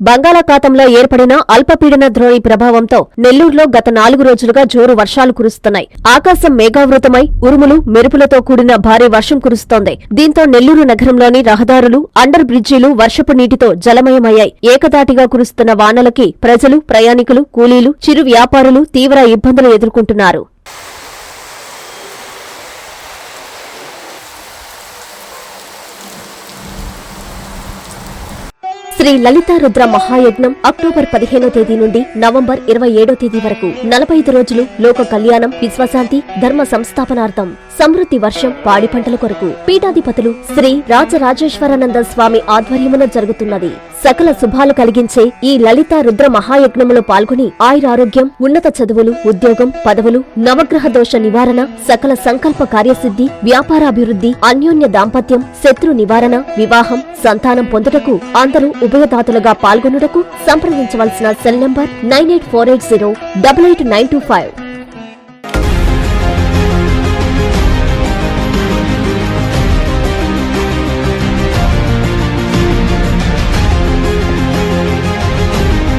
బంగాళాఖాతంలో ఏర్పడిన అల్పపీడన ద్రోణి ప్రభావంతో నెల్లూరులో గత 4 రోజులుగా జోరు వర్షాలు కురుస్తున్నాయి. ఆకాశం మేఘావృతమై ఉరుములు, మెరుపులతో కూడిన భారీ వర్షం కురుస్తోంది. దీంతో నెల్లూరు నగరంలోని రహదారులు, అండర్ బ్రిడ్జిలు వర్షపు నీటితో జలమయమయ్యాయి. ఏకదాటిగా కురుస్తున్న వానలకి ప్రజలు, ప్రయాణికులు, కూలీలు, చిరు వ్యాపారులు తీవ్ర ఇబ్బందులు ఎదుర్కొంటున్నారు. శ్రీ లలితా రుద్ర మహాయజ్ఞం అక్టోబర్ 15వ తేదీ నుండి నవంబర్ 27వ తేదీ వరకు 45 రోజులు లోక కళ్యాణం, విశ్వశాంతి, ధర్మ సంస్థాపనార్థం, సమృద్ధి వర్షం, పాడి పంటల కొరకు పీఠాధిపతులు శ్రీ రాజరాజేశ్వరానంద స్వామి ఆధ్వర్యమున జరుగుతున్నది. సకల శుభాలు కలిగించే ఈ లలితా రుద్ర మహాయజ్ఞములో పాల్గొని ఆయురారోగ్యం, ఉన్నత చదువులు, ఉద్యోగం, పదవులు, నవగ్రహ దోష నివారణ, సకల సంకల్ప కార్యసిద్ధి, వ్యాపారాభివృద్ధి, అన్యోన్య దాంపత్యం, శత్రు నివారణ, వివాహం, సంతానం పొందుటకు అందరూ ఉభయదాతలుగా పాల్గొనుటకు సంప్రదించవలసిన సెల్ నంబర్ 9848088925.